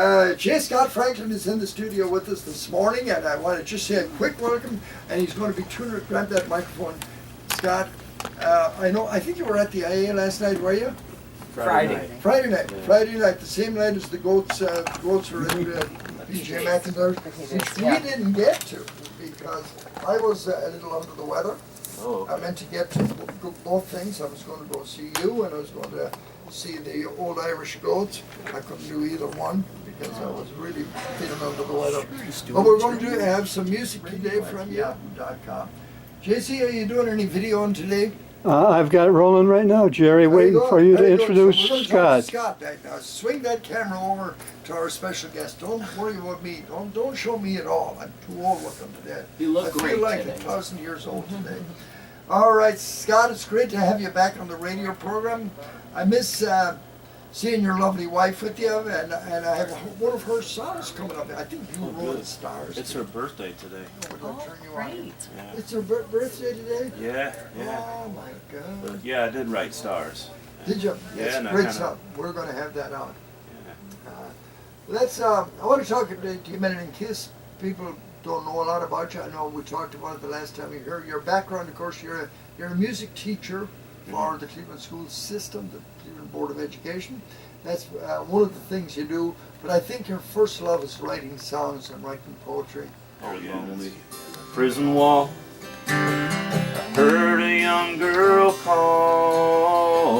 J. Scott Franklin is in the studio with us this morning, and I want to just say a quick welcome, and he's going to be tuning, grab that microphone. Scott, I think you were at the IA last night, were you? Friday night. Yeah. Friday night, the same night as the goats were in BJ McIntyre, which we didn't get to because I was a little under the weather. Oh, okay. I meant to get to both things. I was going to go see you, and I was going to see the Old Irish Goats. I couldn't do either one because I was really feeling under the weather. But we're going to have some music today from yahoo.com. JC, are you doing any videoing today? I've got it rolling right now, Jerry, waiting for you to introduce So Scott. Scott right now. Swing that camera over to our special guest. Don't worry about me. Don't show me at all. I'm too old looking today. You look I great feel like today. 1,000 years old today. All right, Scott, it's great to have you back on the radio program. I miss seeing your lovely wife with you, and I have one of her songs coming up. I think you wrote Stars. It's her birthday today. Great. Yeah. It's her birthday today? Yeah. Oh my God. But yeah, I did write Stars. Did you? Yeah, It's and I great kinda- song. We're going to have that on. Yeah. I want to talk to you a minute in Kiss. People don't know a lot about you. I know we talked about it the last time you heard your background. Of course, you're a music teacher for the Cleveland school system, the Cleveland Board of Education. That's one of the things you do. But I think your first love is writing songs and writing poetry. Oh, lonely prison wall. Heard a young girl calling.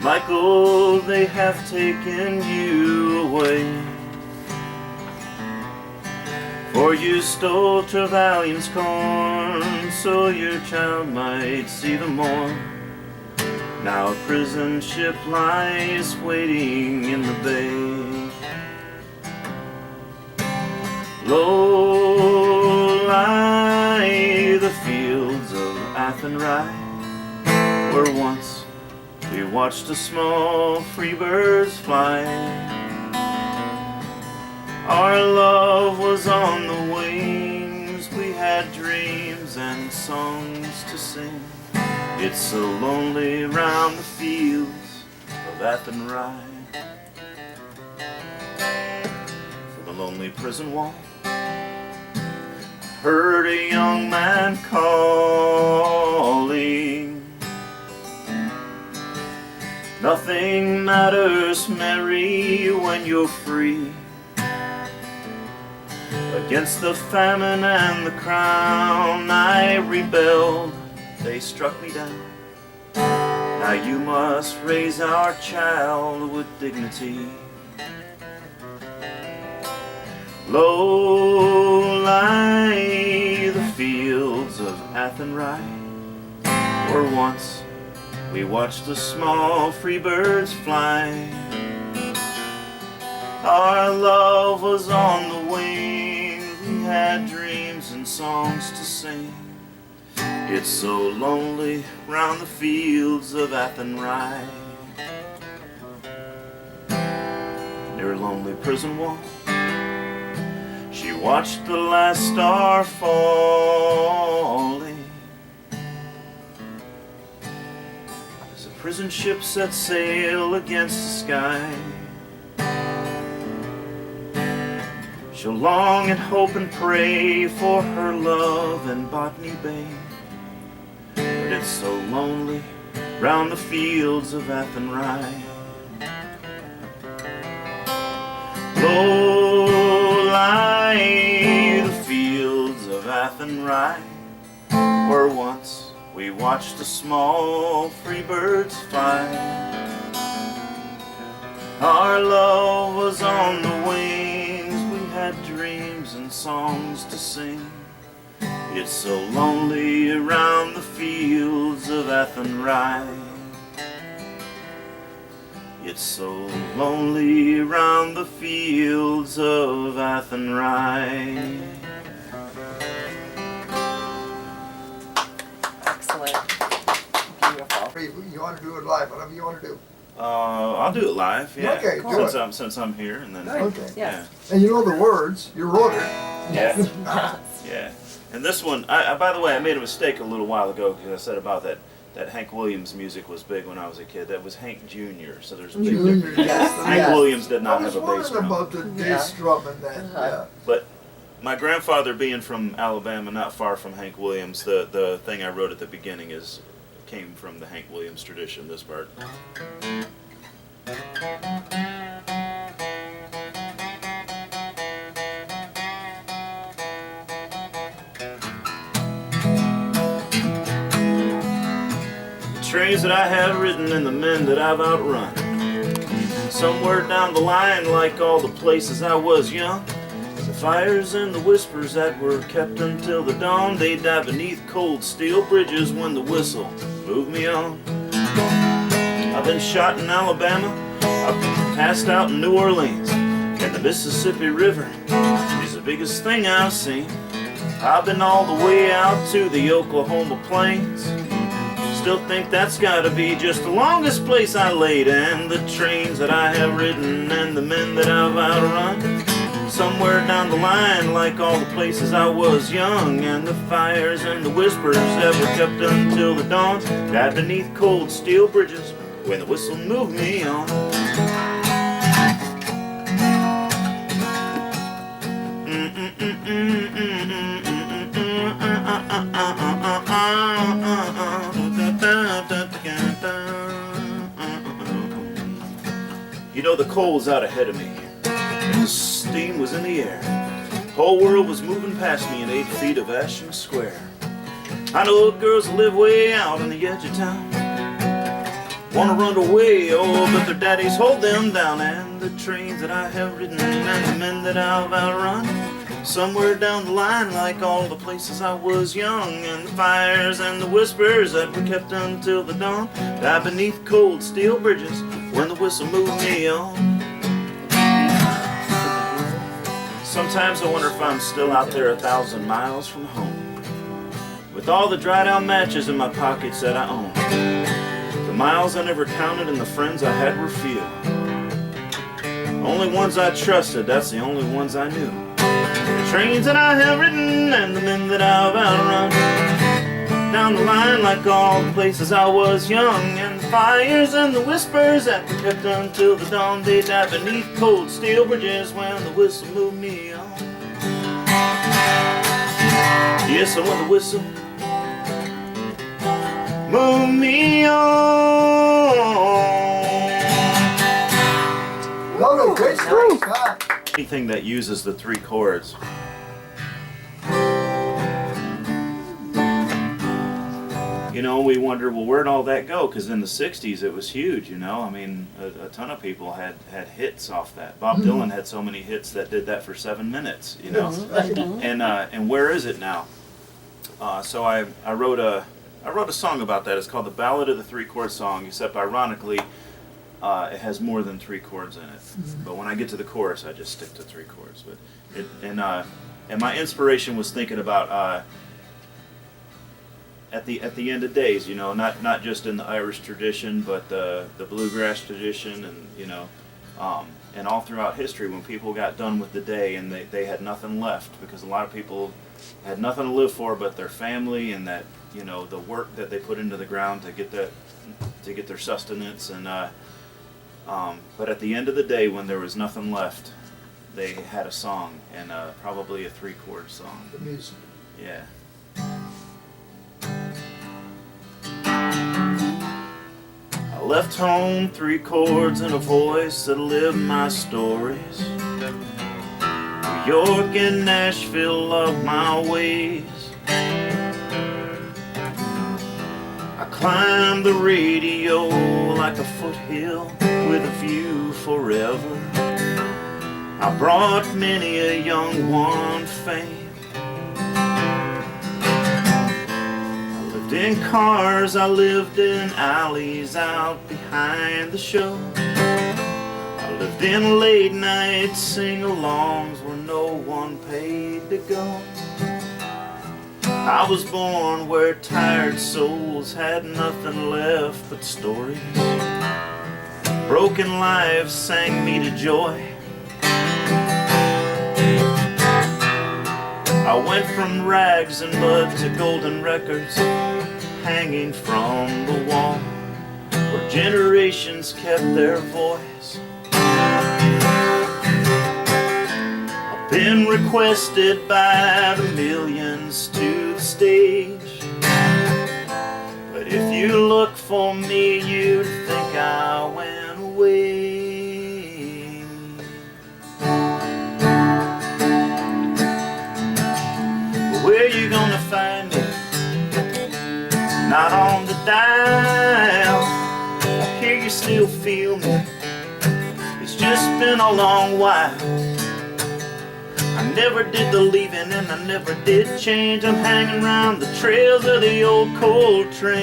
Michael, they have taken you away. For you stole Trevelyan's corn, so your child might see the morn. Now a prison ship lies waiting in the bay. Low lie the fields of Athenry, where once we watched the small free birds fly. Our love was on the wings, we had dreams and songs to sing. It's so lonely round the fields of Athenry. From the lonely prison wall, heard a young man calling. Nothing matters, Mary, when you're free. Against the famine and the crown I rebelled, they struck me down. Now you must raise our child with dignity. Low lie the fields of Athenry, where once we watched the small free birds fly. Our love was on the wing, we had dreams and songs to sing. It's so lonely round the fields of Athenry. Near a lonely prison wall, she watched the last star falling. As the prison ship set sail against the sky, she'll long and hope and pray for her love in Botany Bay. But it's so lonely round the fields of Athenry. Low lie the fields of Athenry, where once we watched the small free birds fly. Our love was on the wings, we had dreams and songs to sing. It's so lonely around the fields of Athenry. It's so lonely around the fields of Athenry. Excellent. Beautiful. You want to do it live, whatever you want to do. I'll do it live. Yeah. Okay, do since I'm here, and then Okay. Yes. And you know the words. You wrote it. yeah. And this one, by the way, I made a mistake a little while ago because I said about that that Hank Williams music was big when I was a kid. That was Hank Jr., so there's a big Junior, difference. yes. Hank Williams did not I have was a bass wondering drum. about the bass drum and that. Yeah. But my grandfather being from Alabama, not far from Hank Williams, the thing I wrote at the beginning came from the Hank Williams tradition, this part. Trains that I have ridden and the men that I've outrun. Somewhere down the line, like all the places I was young, the fires and the whispers that were kept until the dawn, they died beneath cold steel bridges when the whistle moved me on. I've been shot in Alabama, I've passed out in New Orleans, and the Mississippi River is the biggest thing I've seen. I've been all the way out to the Oklahoma plains. Still think that's gotta be just the longest place I laid, and the trains that I have ridden and the men that I've outrun. Somewhere down the line, like all the places I was young, and the fires and the whispers that were kept until the dawn, died beneath cold steel bridges when the whistle moved me on. You know, the coal was out ahead of me, and the steam was in the air. The whole world was moving past me in 8 feet of Ashland Square. I know girls that live way out on the edge of town wanna run away, oh, but their daddies hold them down. And the trains that I have ridden and the men that I've outrun, somewhere down the line, like all the places I was young, and the fires and the whispers that were kept until the dawn, died beneath cold steel bridges when the whistle moved me on. Sometimes I wonder if I'm still out there 1,000 miles from home, with all the dried out matches in my pockets that I own. The miles I never counted and the friends I had were few. Only ones I trusted, that's the only ones I knew. The trains that I have ridden and the men that I've outrun, down the line like all the places I was young, and the fires and the whispers that were kept until the dawn, they died beneath cold steel bridges when the whistle moved me on. Yes, and when the whistle moved me on. Lovely, great story, Scott. Anything that uses the 3 chords. You know, we wonder, well, where'd all that go? Because in the 60s it was huge, you know. I mean, a ton of people had hits off that. Bob Dylan had so many hits that did that for 7 minutes, you know. And where is it now? So I wrote a song about that. It's called The Ballad of the 3-Chord Song, except ironically, it has more than 3 chords in it. But when I get to the chorus, I just stick to 3 chords. But and my inspiration was thinking about at the end of days, you know, not just in the Irish tradition, but the bluegrass tradition, and you know, and all throughout history, when people got done with the day and they had nothing left, because a lot of people had nothing to live for but their family and that, you know, the work that they put into the ground to get their sustenance, and but at the end of the day, when there was nothing left, they had a song, and probably a 3-chord song. The music. Yeah. I left home, 3 chords and a voice that lived my stories. New York and Nashville loved my ways. I climbed the radio like a foothill with a view forever. I brought many a young one fame. I lived in cars, I lived in alleys out behind the show. I lived in late night sing-alongs where no one paid to go. I was born where tired souls had nothing left but stories. Broken lives sang me to joy. I went from rags and mud to golden records, hanging from the wall where generations kept their voice. I've been requested by the millions to the stage, but if you look for me, you'd think I went away. Where you gonna find me? Not on the dial. I hear you still feel me. It's just been a long while. I never did the leaving and I never did change. I'm hanging around the trails of the old coal trains,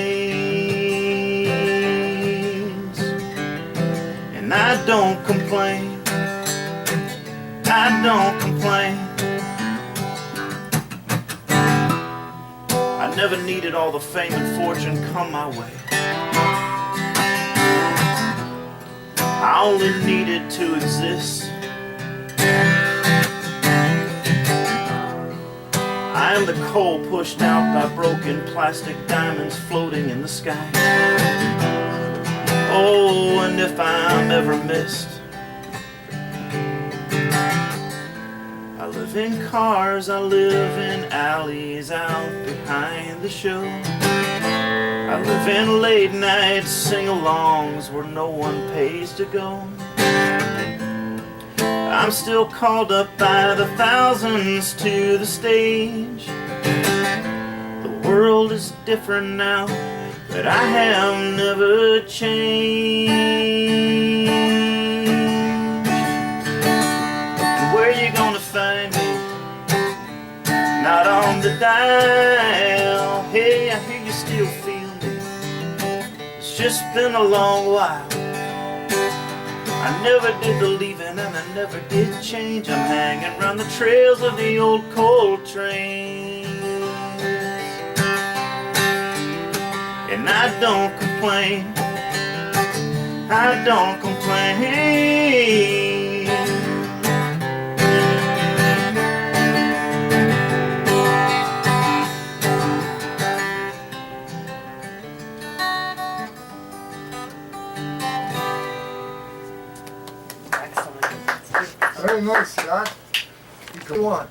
and I don't complain. I don't complain. I never needed all the fame and fortune come my way. I only needed to exist. I am the coal pushed out by broken plastic diamonds floating in the sky. Oh, and if I'm ever missed, I live in cars, I live in alleys out behind the show. I live in late night sing-alongs where no one pays to go. I'm still called up by the thousands to the stage. The world is different now, but I have never changed. And where you gonna find me? Not on the dial. Hey, I hear you still feel me. It's just been a long while. I never did the leaving and I never did change. I'm hanging around the trails of the old coal trains, and I don't complain. I don't complain. Very nice, Scott. Go on.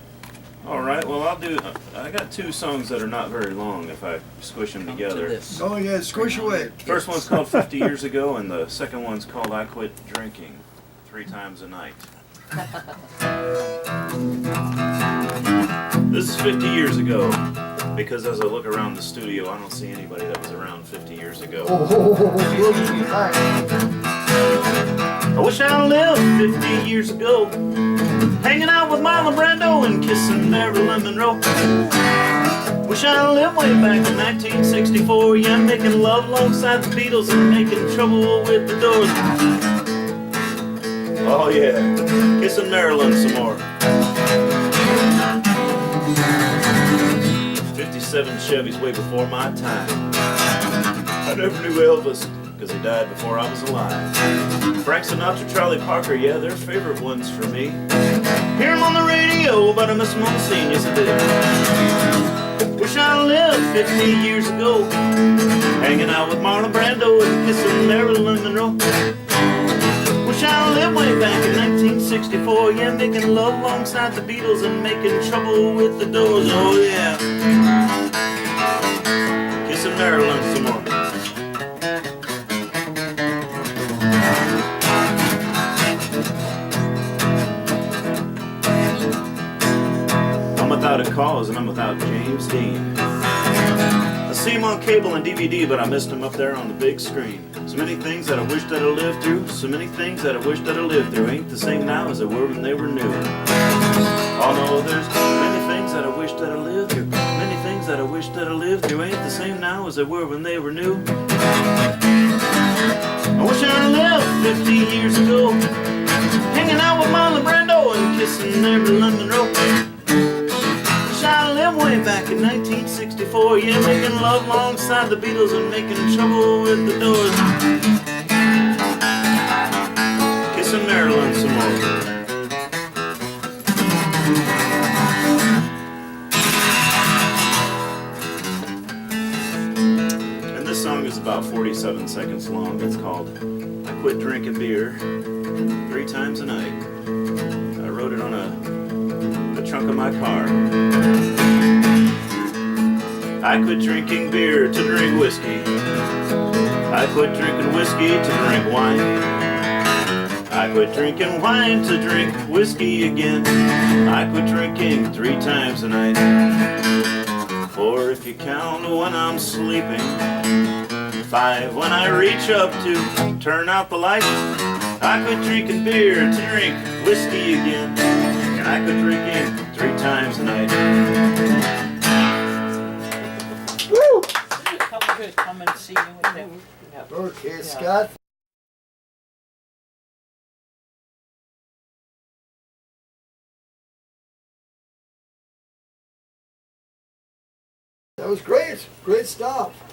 All right, well, I got two songs that are not very long if I squish them together. Oh yeah, squish away. First one's called 50 Years Ago, and the second one's called I Quit Drinking 3 Times a Night. This is 50 years ago, because as I look around the studio, I don't see anybody that was around 50 years ago. I wish I lived 50 years ago, hanging out with Marlon Brando and kissing Marilyn Monroe. Wish I lived way back in 1964, yeah, making love alongside the Beatles and making trouble with the Doors. Oh yeah, kissing Marilyn some more. 57 Chevys way before my time. I never knew Elvis, because he died before I was alive. Frank Sinatra, Charlie Parker, yeah, they're favorite ones for me. Hear them on the radio, but I miss them on the scene, yes I do. Wish I lived 50 years ago, hanging out with Marlon Brando and kissing Marilyn Monroe. Wish I lived way back in 1964, yeah, making love alongside the Beatles and making trouble with the Doors, oh yeah. Kissing Marilyn some more. Without a cause, and I'm without James Dean. I see him on cable and DVD, but I missed him up there on the big screen. So many things that I wish that I lived through, so many things that I wish that I lived through ain't the same now as they were when they were new. Oh no, there's many things that I wish that I lived through, many things that I wish that I lived through ain't the same now as they were when they were new. I wish I lived 50 years ago, hanging out with Marlon Brando and kissing Marilyn Monroe. I lived way back in 1964, yeah, making love alongside the Beatles and making trouble with the Doors. Kissing Marilyn some more. This song is about 47 seconds long. It's called I Quit Drinking Beer 3 Times a Night. I wrote it on the trunk of my car. I quit drinking beer to drink whiskey. I quit drinking whiskey to drink wine. I quit drinking wine to drink whiskey again. I quit drinking 3 times a night. 4 if you count when I'm sleeping. 5 when I reach up to turn out the light. I quit drinking beer to drink whiskey again. And I quit drinking 3 times a night. Woo! Come good, come and see you with them. Yep. Okay, Yeah. Scott. That was great. Great stuff.